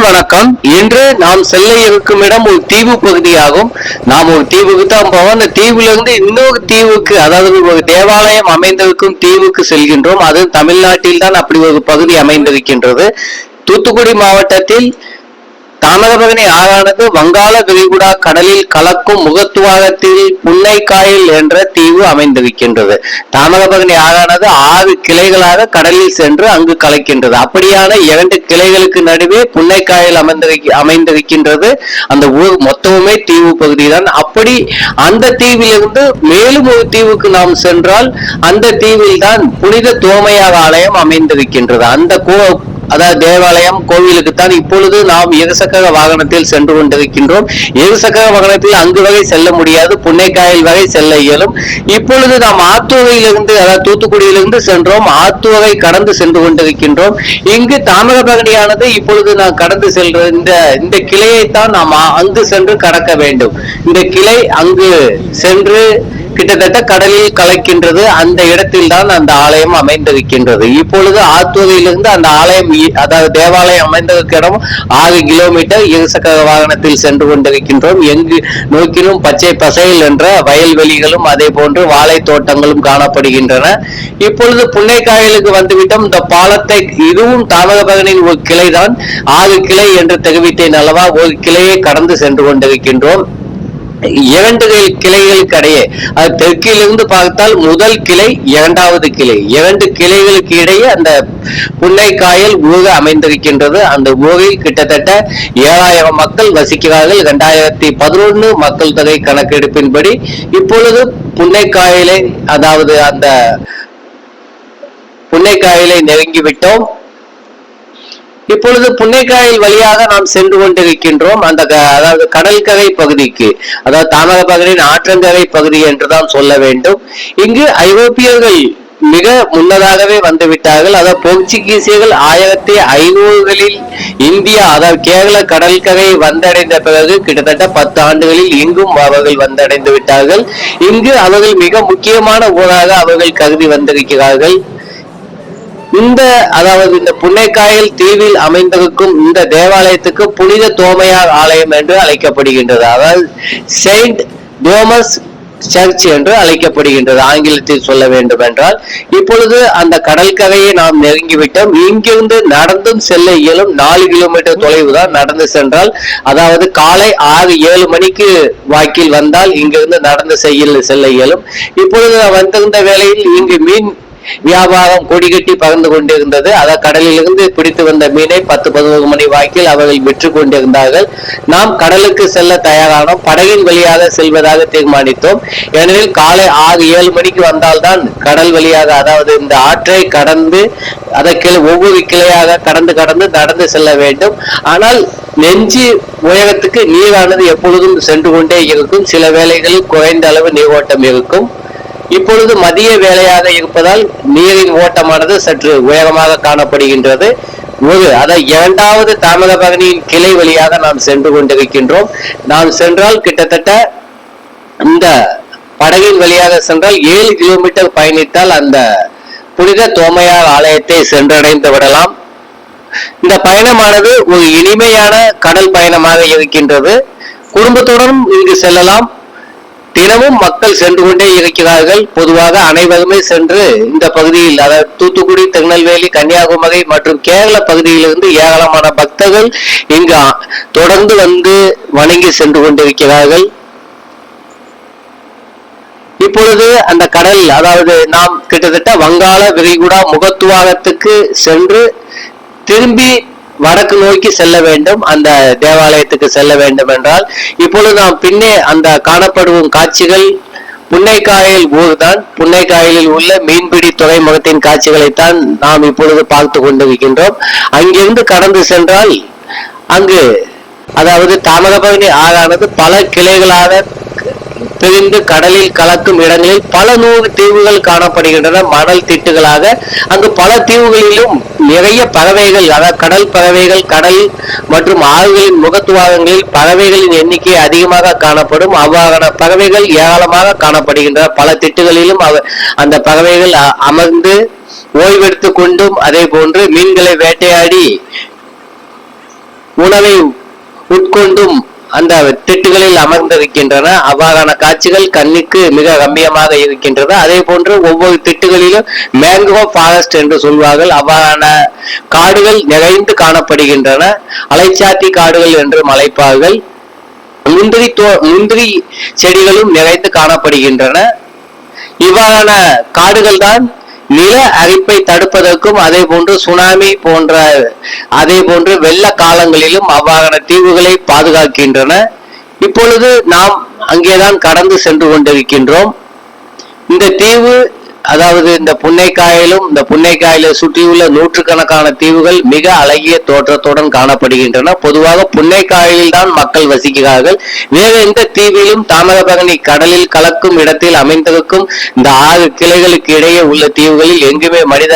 வணக்கம். இன்று நாம் செல்ல இருக்கும் இடம் ஒரு தீவு பகுதியாகும். நாம் ஒரு தீவுக்கு தான் போவோம். அந்த தீவிலிருந்து இன்னொரு தீவுக்கு, அதாவது ஒரு தேவாலயம் அமைந்திருக்கும் தீவுக்கு செல்கின்றோம். அது தமிழ்நாட்டில் தான் அப்படி ஒரு பகுதி அமைந்திருக்கின்றது. தூத்துக்குடி மாவட்டத்தில் தாமிரபரணி ஆறானது வங்காள விரிகுடா கடலில் கலக்கும் முகத்துவாரத்தில் புன்னைக்காயல் என்ற தீவு அமைந்திருக்கின்றது. தாமிரபரணி ஆறானது 6 கிளைகளாக கடலில் சென்று அங்கு கலக்கின்றது. அப்படியான 2 கிளைகளுக்கு நடுவே புன்னைக்காயல் அமைந்திருக்கின்றது. அந்த ஊர் மொத்தமுமே தீவு பகுதி தான். அப்படி அந்த தீவிலிருந்து மேலும் ஒரு தீவுக்கு நாம் சென்றால் அந்த தீவில் தான் புனித தோமையார் ஆலயம் அமைந்திருக்கின்றது. அந்த அதாவது தேவாலயம் கோவிலுக்குத்தான் இப்பொழுது நாம் இருசக்கர வாகனத்தில் சென்று கொண்டிருக்கின்றோம். இருசக்கர வாகனத்தில் அங்கு வரை செல்ல முடியாது, புன்னைக்காயல் வரை செல்ல இயலும். இப்பொழுது நாம் ஆத்தூரையிலிருந்து, அதாவது தூத்துக்குடியிலிருந்து சென்றோம், ஆத்தூரை கடந்து சென்று கொண்டிருக்கின்றோம். இங்கு தாமிரபரணியானது இப்பொழுது நாம் கடந்து செல்ற இந்த கிளையைத்தான் நாம் அங்கு சென்று கடக்க வேண்டும். இந்த கிளை அங்கு சென்று கிட்டத்தட்ட கடலில் கலக்கின்றது. அந்த இடத்தில் தான் அந்த ஆலயம் அமைந்திருக்கின்றது. இப்பொழுது ஆத்தூரிலிருந்து அந்த ஆலயம், அதாவது தேவாலயம் அமைந்திருக்கிற இடம் 6 கிலோமீட்டர் இருசக்கர வாகனத்தில் சென்று கொண்டிருக்கின்றோம். எங்கு நோக்கிலும் பச்சை பசையில் என்ற வயல்வெளிகளும் அதே போன்று வாழை தோட்டங்களும் காணப்படுகின்றன. இப்பொழுது புன்னைக்காயலுக்கு வந்துவிட்டோம். இந்த பாலத்தை, இதுவும் தாமிரபரணியின் ஒரு கிளைதான். 6 கிளை என்று தெரிவித்தேன் அல்லவா, ஒரு கிளையை கடந்து சென்று கொண்டிருக்கின்றோம். 2 கிளைகளுக்கு இடையே, அது தெற்கிலிருந்து பார்த்தால் முதல் கிளை, 2வது கிளை, 2 கிளைகளுக்கு இடையே அந்த புன்னைக்காயல் ஊர் அமைந்திருக்கின்றது. அந்த ஊரில் கிட்டத்தட்ட 7000 மக்கள் வசிக்கிறார்கள். 2011 மக்கள் தொகை கணக்கெடுப்பின்படி இப்பொழுது புன்னைக்காயலை, அதாவது அந்த புன்னைக்காயலை நெருங்கிவிட்டோம். இப்பொழுது புன்னைக்காயல் வழியாக நாம் சென்று கொண்டிருக்கின்றோம். அந்த அதாவது கடற்கரை பகுதிக்கு, அதாவது தாமிரபரணியின் ஆற்றங்கரை பகுதி என்றுதான் சொல்ல வேண்டும். இங்கு ஐரோப்பியர்கள் மிக முன்னதாகவே வந்துவிட்டார்கள். அதாவது போர்ச்சுகீசியர்கள் 1500களில் இந்தியா, அதாவது கேரள கடற்கரை வந்தடைந்த பிறகு கிட்டத்தட்ட 10 ஆண்டுகளில் இங்கும் அவர்கள் வந்தடைந்து விட்டார்கள். இங்கு அவர்கள் மிக முக்கியமான ஊராக அவர்கள் கருதி வந்திருக்கிறார்கள். அதாவது இந்த புன்னைக்காயல் தீவில் அமைந்திருக்கும் இந்த தேவாலயத்துக்கு புனித தோமையார் ஆலயம் என்று அழைக்கப்படுகின்றது. அதாவது செயின்ட் தோமஸ் சர்ச் என்று அழைக்கப்படுகின்றது, ஆங்கிலத்தில் சொல்ல வேண்டும் என்றால். இப்பொழுது அந்த கடற்கரையை நாம் நெருங்கிவிட்டோம். இங்கிருந்து நடந்தும் செல்ல இயலும். 4 கிலோமீட்டர் தொலைவு தான் நடந்து சென்றால். அதாவது காலை 6-7 மணிக்கு வாக்கில் வந்தால் இங்கிருந்து நடந்து செல்ல இயலும். இப்பொழுது வந்திருந்த வேளையில் இங்கு மீன் வியாபாரம் கொடிகட்டி பறந்து கொண்டிருந்தது. அதாவது கடலிலிருந்து பிடித்து வந்த மீனை 10-11 மணி வாக்கில் அவர்கள் விற்று கொண்டிருந்தார்கள். நாம் கடலுக்கு செல்ல தயாரானோம். படகின் வழியாக செல்வதாக தீர்மானித்தோம். ஏனெனில் காலை 6-7 மணிக்கு வந்தால்தான் கடல் வழியாக, அதாவது இந்த ஆற்றை கடந்து அதற்கு ஒவ்வொரு கிளையாக கடந்து நடந்து செல்ல வேண்டும். ஆனால் நெஞ்சு உயரத்துக்கு நீரானது எப்பொழுதும் சென்று கொண்டே இருக்கும். சில வேளைகளில் குறைந்த அளவு நீரோட்டம் இருக்கும். இப்பொழுது மதிய வேளையாக இருப்பதால் நீரின் ஓட்டமானது சற்று உயரமாக காணப்படுகின்றது. அதாவது 2வது தாமிரபரணியின் கிளை வழியாக நாம் சென்று கொண்டிருக்கின்றோம். நாம் சென்றால் கிட்டத்தட்ட இந்த படகின் வழியாக சென்றால் 7 கிலோமீட்டர் பயணித்தால் அந்த புனித தோமையார் ஆலயத்தை சென்றடைந்து விடலாம். இந்த பயணமானது ஒரு இனிமையான கடல் பயணமாக இருக்கின்றது. குடும்பத்துடன் இங்கு செல்லலாம். தினமும் மக்கள் சென்று கொண்டே இருக்கிறார்கள். பொதுவாக அனைவருமே சென்று இந்த பகுதியில், அதாவது தூத்துக்குடி, திருநெல்வேலி, கன்னியாகுமரி மற்றும் கேரள பகுதியிலிருந்து ஏராளமான பக்தர்கள் இங்கு தொடர்ந்து வந்து வணங்கி சென்று கொண்டிருக்கிறார்கள். இப்பொழுது அந்த கடல், அதாவது நாம் கிட்டத்தட்ட வங்காள விரிகுடா முகத்துவாரத்துக்கு சென்று திரும்பி வடக்கு நோக்கி செல்ல வேண்டும். அந்த தேவாலயத்துக்கு செல்ல வேண்டும் என்றால் இப்பொழுது நாம் பின்னே அந்த காணப்படும் காட்சிகள் புன்னைக்காயல் ஊர் தான். புன்னைக்காயலில் உள்ள மீன்பிடி துறைமுகத்தின் காட்சிகளைத்தான் நாம் இப்பொழுது பார்த்து கொண்டிருக்கின்றோம். அங்கிருந்து கடந்து சென்றால் அங்கு, அதாவது தாமிரபரணி ஆறானது பல கிளைகளாக பிரிந்து கடலில் கலக்கும் இடங்களில் பல 100 தீவுகள் காணப்படுகின்றன, மணல் திட்டுகளாக. அங்கு பல தீவுகளிலும் நிறைய பறவைகள், அதாவது கடல் பறவைகள், கடல் மற்றும் ஆறுகளின் முகத்துவாரங்களில் பறவைகளின் எண்ணிக்கை அதிகமாக காணப்படும். அவ்வாறான பறவைகள் ஏராளமாக காணப்படுகின்றன. பல திட்டுகளிலும் அந்த பறவைகள் அமர்ந்து ஓய்வெடுத்துக் கொண்டும் அதே போன்று மீன்களை வேட்டையாடி உணவை உட்கொண்டும் அந்த திட்டுகளில் அமர்ந்திருக்கின்றன. அவ்வாறான காட்சிகள் கண்ணுக்கு மிக ரம்மியமாக இருக்கின்றது. அதே போன்று ஒவ்வொரு திட்டுகளிலும் மேங்கோ ஃபாரஸ்ட் என்று சொல்வார்கள். அவ்வாறான காடுகள் நிறைந்து காணப்படுகின்றன. அலைச்சாத்தி காடுகள் என்று அழைப்பார்கள். முந்திரி செடிகளும் நிறைந்து காணப்படுகின்றன. இவ்வாறான காடுகள் தான் நில அரிப்பை தடுப்பதற்கும் அதே போன்று சுனாமி போன்ற அதே போன்று வெள்ள காலங்களிலும் அவ்வாறான தீவுகளை பாதுகாக்கின்றன. இப்பொழுது நாம் அங்கேதான் கடந்து சென்று கொண்டிருக்கின்றோம். இந்த தீவு அதாவது இந்த புன்னைக்காயிலும் இந்த புன்னைக்காயிலை சுற்றியுள்ள நூற்றுக்கணக்கான தீவுகள் மிக அழகிய தோற்றத்துடன் காணப்படுகின்றன. பொதுவாக புன்னைக்காயிலில் தான் மக்கள் வசிக்கிறார்கள். வேறு எந்த தீவிலும் தாமிரபரணி கடலில் கலக்கும் இடத்தில் அமைந்திருக்கும் இந்த 6 கிளைகளுக்கு இடையே உள்ள தீவுகளில் எங்குமே மனித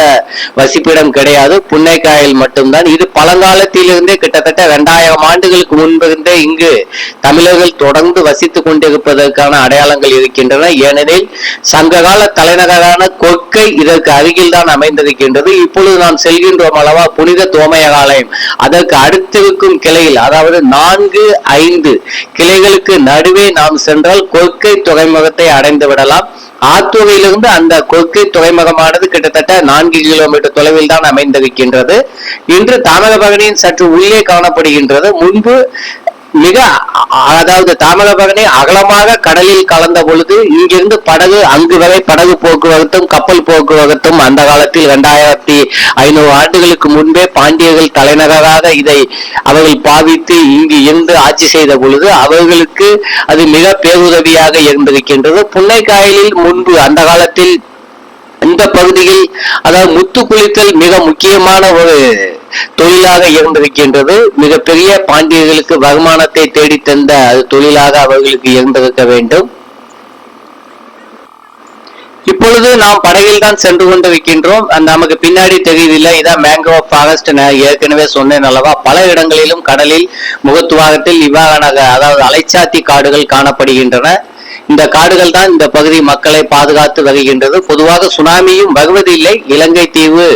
வசிப்பிடம் கிடையாது. புன்னைக்காயில் மட்டும்தான். இது பழங்காலத்திலிருந்தே கிட்டத்தட்ட 2000 ஆண்டுகளுக்கு முன்பிருந்தே இங்கு தமிழர்கள் தொடர்ந்து வசித்துக் கொண்டிருப்பதற்கான அடையாளங்கள் இருக்கின்றன. ஏனெனில் சங்ககால தலைநகரான கொற்கை இதற்கு அருகில் தான் அமைந்திருக்கின்றது. இப்பொழுது நாம் செல்கின்றோம் அல்லவா புனித தோமையாலயம், அதற்கு அடுத்திருக்கும் கிளையில் அதாவது 4-5 கிளைகளுக்கு நடுவே நாம் சென்றால் கொற்கை துறைமுகத்தை அடைந்து விடலாம். ஆத்தூரிலிருந்து அந்த கொற்கை துறைமுகமானது கிட்டத்தட்ட 4 கிலோமீட்டர் தொலைவில் தான் அமைந்திருக்கின்றது. இன்று தாமிரபரணியின் சற்று உள்ளே காணப்படுகின்றது. முன்பு மிக அதாவது தாமிரபரணி அகலமாக கடலில் கலந்த பொழுது இங்கிருந்து படகு அங்கு வரை படகு போக்குவரத்தும் கப்பல் போக்குவரத்தும் அந்த காலத்தில் 2500 ஆண்டுகளுக்கு முன்பே பாண்டியர்கள் தலைநகராக இதை அவர்கள் பாவித்து இங்கு இருந்து ஆட்சி செய்த பொழுது அவர்களுக்கு அது மிக பேருதவியாக இருந்திருக்கின்றது. புன்னைக்காயலில் முன்பு அந்த காலத்தில் இந்த பகுதியில் அதாவது முத்து குளித்தல் மிக முக்கியமான ஒரு தொழிலாக இருந்திருக்கின்றது. மிகப்பெரிய பாண்டியர்களுக்கு வருமானத்தை தேடித்தந்த அது தொழிலாக அவர்களுக்கு இருந்திருக்க வேண்டும். இப்பொழுது நாம் படகில் தான் சென்று கொண்டிருக்கின்றோம். நமக்கு பின்னாடி தெரியுதில்லை, இதான் மேங்கோ ஃபாரஸ்ட். ஏற்கனவே சொன்னேன் அல்லவா, பல இடங்களிலும் கடலில் முகத்துவாகத்தில் இவ்வாறான அதாவது அலைச்சாத்தி காடுகள் காணப்படுகின்றன. இந்த காடுகள் தான் இந்த பகுதி மக்களை பாதுகாத்து வருகின்றது. பொதுவாக சுனாமியும் வருவதில்லை. இலங்கை தீவு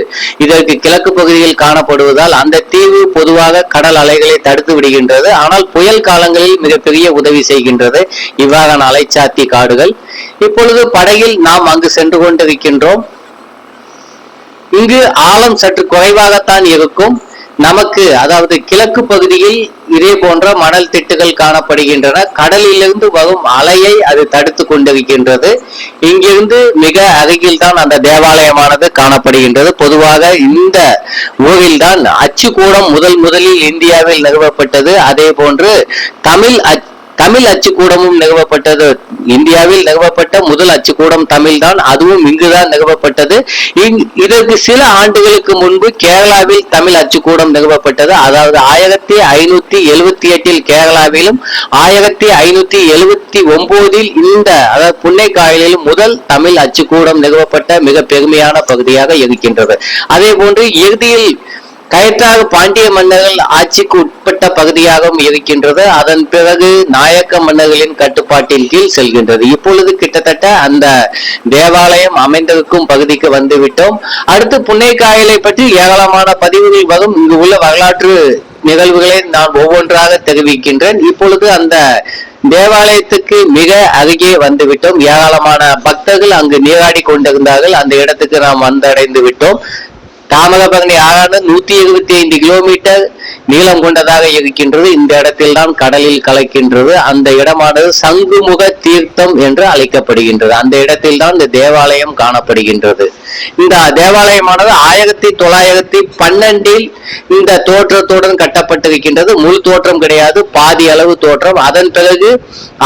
இதற்கு கிழக்கு பகுதியில் காணப்படுவதால் அந்த தீவு பொதுவாக கடல் அலைகளை தடுத்து விடுகின்றது. ஆனால் புயல் காலங்களில் மிகப்பெரிய உதவி செய்கின்றது இவ்வாறான அலைச்சாத்தி காடுகள். இப்பொழுது படகில் நாம் அங்கு சென்று கொண்டிருக்கின்றோம். இங்கு ஆழம் சற்று குறைவாகத்தான் இருக்கும். நமக்கு அதாவது கிழக்கு பகுதியில் இதே போன்ற மணல் திட்டுகள் காணப்படுகின்றன. கடலிலிருந்து வரும் அலையை அது தடுத்து கொண்டிருக்கின்றது. இங்கிருந்து மிக அருகில் தான் அந்த தேவாலயமானது காணப்படுகின்றது. பொதுவாக இந்த ஊரில் தான் அச்சுக்கூடம் முதலில் இந்தியாவில் நிறுவப்பட்டது. அதே போன்று தமிழ் அச்சுக்கூடமும் நிறுவப்பட்டது. இந்தியாவில் நிறுவப்பட்ட முதல் அச்சுக்கூடம் தமிழ் தான். அதுவும் இங்குதான் நிறுவப்பட்டது. இதற்கு சில ஆண்டுகளுக்கு முன்பு கேரளாவில் தமிழ் அச்சுக்கூடம் நிறுவப்பட்டது. அதாவது 1578 கேரளாவிலும் 1579 இந்த அதாவது புன்னைக்காயலிலும் முதல் தமிழ் அச்சுக்கூடம் நிறுவப்பட்ட மிக பெருமையான பகுதியாக இருக்கின்றது. அதே போன்று இறுதியில் கயற்றாறு பாண்டிய மன்னர்கள் ஆட்சிக்கு உட்பட்ட பகுதியாகவும் இருக்கின்றது. அதன் பிறகு நாயக்க மன்னர்களின் கட்டுப்பாட்டின் கீழ் செல்கின்றது. இப்பொழுது கிட்டத்தட்ட அந்த தேவாலயம் அமைந்திருக்கும் பகுதிக்கு வந்துவிட்டோம். அடுத்து புன்னைக்காயலை பற்றி ஏராளமான பதிவுகள் வரும். இங்கு உள்ள வரலாற்று நிகழ்வுகளை நான் ஒவ்வொன்றாக தெரிவிக்கின்றேன். இப்பொழுது அந்த தேவாலயத்துக்கு மிக அருகே வந்துவிட்டோம். ஏராளமான பக்தர்கள் அங்கு நீராடி கொண்டிருந்தார்கள். அந்த இடத்துக்கு நாம் வந்தடைந்து விட்டோம். தாமிரபரணி ஆறானது 125 கிலோமீட்டர் நீளம் கொண்டதாக இருக்கின்றது. இந்த இடத்தில் தான் கடலில் கலக்கின்றது. அந்த இடமானது சங்குமுக தீர்த்தம் என்று அழைக்கப்படுகின்றது. அந்த இடத்தில் தான் இந்த தேவாலயம் காணப்படுகின்றது. இந்த தேவாலயமானது 1912 இந்த தோற்றத்துடன் கட்டப்பட்டிருக்கின்றது. முழு தோற்றம் கிடையாது, பாதி அளவு தோற்றம். அதன் பிறகு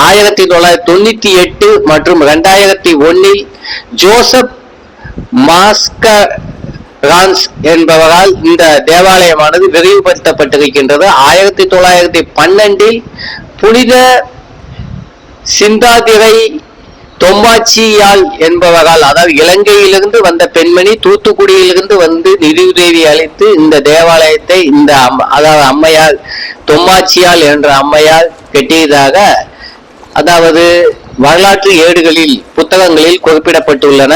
1998 மற்றும் 2001 ஜோசப் மாஸ்கரான்ஸ் என்பவரால் இந்த தேவாலயமானது விரிவுபடுத்தப்பட்டிருக்கின்றது. 1912 புனித சிந்தாதிரை தொம்மாச்சியால் என்பவரால், அதாவது இலங்கையிலிருந்து வந்த பெண்மணி தூத்துக்குடியிலிருந்து வந்து நிதியுதவி அளித்து இந்த தேவாலயத்தை இந்த அதாவது அம்மையார் தொம்மாச்சியால் என்ற அம்மையார் கட்டியதாக அதாவது வரலாற்று ஏடுகளில் புத்தகங்களில் குறிப்பிடப்பட்டுள்ளன.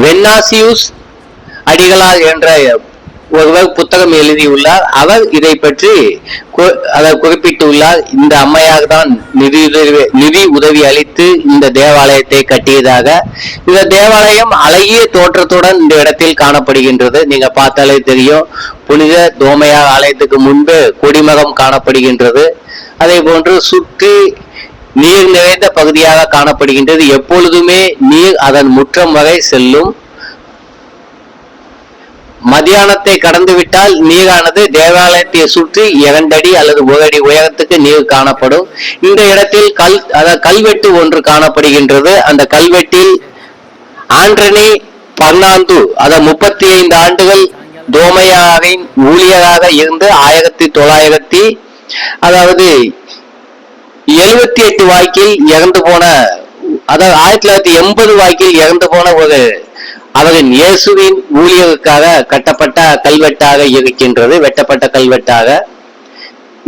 வென்னாசியூஸ் அடிகளார் என்ற ஒருவர் புத்தகம் எழுதியுள்ளார். அவர் இதை பற்றி குறிப்பிட்டுள்ளார். இந்த அம்மையார் தான் நிதி உதவி அளித்து இந்த தேவாலயத்தை கட்டியதாக. இந்த தேவாலயம் அழகிய தோற்றத்துடன் இந்த இடத்தில் காணப்படுகின்றது. நீங்க பார்த்தாலே தெரியும். புனித தோமையார் ஆலயத்துக்கு முன்பு கொடிமரம் காணப்படுகின்றது. அதே போன்று சுற்றி நீர் நிறைந்த பகுதியாக காணப்படுகின்றது. எப்பொழுதுமே நீர் அதன் முற்றம் வரை செல்லும். மதியானத்தை கடந்துவிட்டால் நீரானது தேவாலயத்தை சுற்றி 2 அடி அல்லது 1 அடி உயரத்துக்கு நீர் காணப்படும். இந்த இடத்தில் கல்வெட்டு ஒன்று காணப்படுகின்றது. அந்த கல்வெட்டில் ஆண்டனி பர்னாந்து 35 ஆண்டுகள் தோமையாரின் ஊழியராக இருந்து 1978 வாக்கில் இறந்து போன, அதாவது 1980 வாக்கில் இறந்து போன ஒரு அவரின் இயேசுவின் ஊழியருக்காக கட்டப்பட்ட கல்வெட்டாக இருக்கின்றது. வெட்டப்பட்ட கல்வெட்டாக.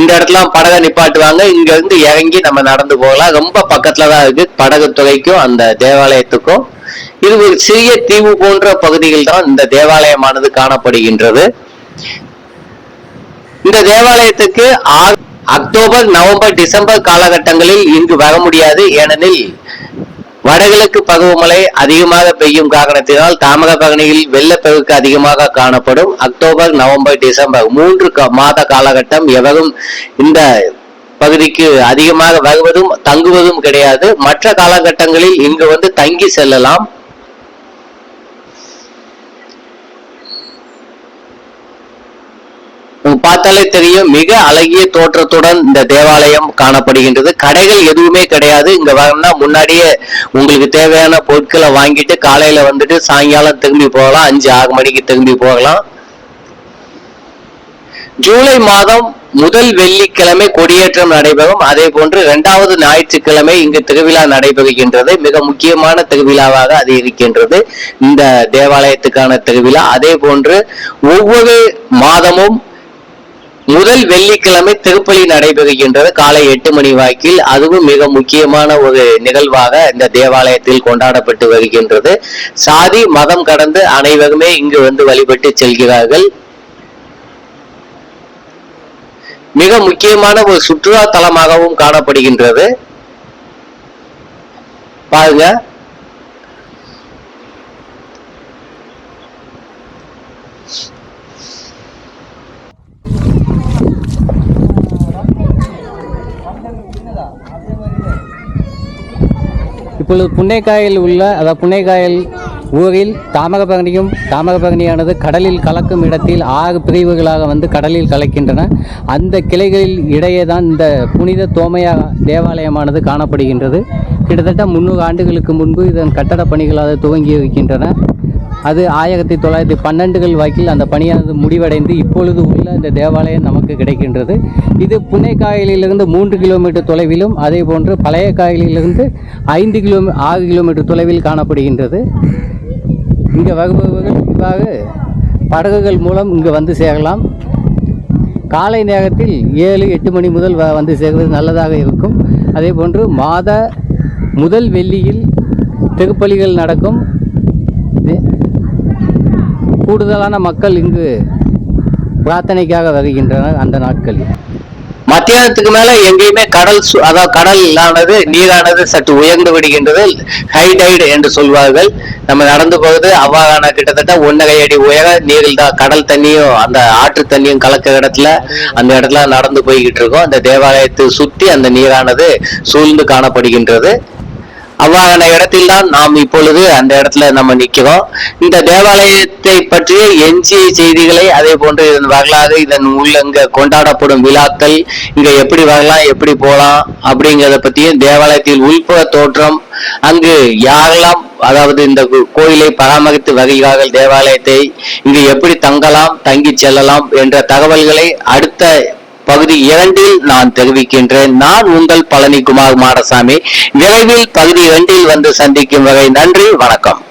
இந்த இடத்துல படகை நிப்பாட்டுவாங்க. இங்க இருந்து இறங்கி நம்ம நடந்து போகலாம். ரொம்ப பக்கத்துலதான் இருக்கு படகு துறைக்கும் அந்த தேவாலயத்துக்கும். இது ஒரு சிறிய தீவு போன்ற பகுதிகள் தான் இந்த தேவாலயமானது காணப்படுகின்றது. இந்த தேவாலயத்துக்கு அக்டோபர், நவம்பர், டிசம்பர் காலகட்டங்களில் இங்கு வர முடியாது. ஏனெனில் வடகிழக்கு பருவமழை அதிகமாக பெய்யும் காரணத்தினால் தாமிரபரணியில் வெள்ளப்பெருக்கு அதிகமாக காணப்படும். அக்டோபர், நவம்பர், டிசம்பர் 3 மாத காலகட்டம் எவரும் இந்த பகுதிக்கு அதிகமாக வருவதும் தங்குவதும் கிடையாது. மற்ற காலகட்டங்களில் இங்கு வந்து தங்கி செல்லலாம். பார்த்தாலே தெரியும், மிக அழகிய தோற்றத்துடன் இந்த தேவாலயம் காணப்படுகின்றது. கடைகள் எதுவுமே கிடையாது. இங்க வரணும்னா முன்னாடியே உங்களுக்கு தேவையான பொருட்களை வாங்கிட்டு காலையில வந்துட்டு சாயங்காலம் திரும்பி போகலாம். 5-6 மணிக்கு திரும்பி போகலாம். ஜூலை மாதம் முதல் வெள்ளிக்கிழமை கொடியேற்றம் நடைபெறும். அதே போன்று 2வது ஞாயிற்றுக்கிழமை இங்கு திருவிழா நடைபெறுகின்றது. மிக முக்கியமான திருவிழாவாக அது இருக்கின்றது இந்த தேவாலயத்துக்கான திருவிழா. அதே போன்று ஒவ்வொரு மாதமும் முதல் வெள்ளிக்கிழமை திருப்பலி நடைபெறுகின்றது காலை 8 மணி வாக்கில். அதுவும் மிக முக்கியமான ஒரு நிகழ்வாக இந்த தேவாலயத்தில் கொண்டாடப்பட்டு வருகின்றது. சாதி மதம் கடந்து அனைவருமே இங்கு வந்து வழிபட்டு செல்கிறார்கள். மிக முக்கியமான ஒரு சுற்றுலா தலமாகவும் காணப்படுகின்றது. பாருங்க, இப்பொழுது புன்னைக்காயில் உள்ள, அதாவது புன்னைக்காயில் ஊரில் தாமிரபரணியானது கடலில் கலக்கும் இடத்தில் 6 பிரிவுகளாக வந்து கடலில் கலக்கின்றன. அந்த கிளைகளில் இடையே தான் இந்த புனித தோமையா தேவாலயமானது காணப்படுகின்றது. கிட்டத்தட்ட 300 ஆண்டுகளுக்கு முன்பு இதன் கட்டட பணிகளாக துவங்கி இருக்கின்றன. அது 1912 வாக்கில் அந்த பணியானது முடிவடைந்து இப்பொழுது உள்ள இந்த தேவாலயம் நமக்கு கிடைக்கின்றது. இது புன்னைக்காயலிலிருந்து 3 கிலோமீட்டர் தொலைவிலும், அதே போன்று பழைய காயலிலிருந்து 6 கிலோமீட்டர் தொலைவில் காணப்படுகின்றது. இங்கே வருபவர்கள் இவ்வாறு படகுகள் மூலம் இங்கு வந்து சேரலாம். காலை நேரத்தில் 7-8 மணி முதல் வந்து சேர்வது நல்லதாக இருக்கும். அதே போன்று மாத முதல் வெள்ளியில் திருப்பலிகள் நடக்கும். கூடுதலான மக்கள் இங்கு பிரார்த்தனைக்காக வருகின்றனர் அந்த நாட்களில். மத்தியானத்துக்கு மேல எங்கேயுமே கடலானது நீரானது சற்று உயர்ந்து விடுகின்றது. ஹை டைடு என்று சொல்வார்கள். நம்ம நடந்து போகுது அவ்வாறான கிட்டத்தட்ட 1.5 அடி உயர நீரில் தான் கடல் தண்ணியும் அந்த ஆற்று தண்ணியும் கலக்கிற இடத்துல அந்த இடத்துல நடந்து போய்கிட்டு இருக்கோம். அந்த தேவாலயத்தை சுற்றி அந்த நீரானது சூழ்ந்து காணப்படுகின்றது. அவ்வாறான இடத்தில் தான் நாம் இப்பொழுது அந்த இடத்துல நம்ம நிற்கிறோம். இந்த தேவாலயத்தை பற்றிய எஞ்சிய செய்திகளை, அதே போன்று இதன் வரலாறு, இதன் உள்ள இங்க கொண்டாடப்படும் விழாக்கள், இங்க எப்படி வரலாம் எப்படி போகலாம் அப்படிங்கிறத பற்றியும், தேவாலயத்தில் உள்புற தோற்றம், அங்கு யாரெல்லாம் அதாவது இந்த கோயிலை பராமரித்து வருகிறார்கள், தேவாலயத்தை இங்கு எப்படி தங்கலாம் தங்கி செல்லலாம் என்ற தகவல்களை அடுத்த பகுதி 2 நான் தெரிவிக்கின்றேன். நான் உங்கள் பழனிக்குமார் மாடசாமி. விரைவில் பகுதி 2 வந்து சந்திக்கும் வரை நன்றி, வணக்கம்.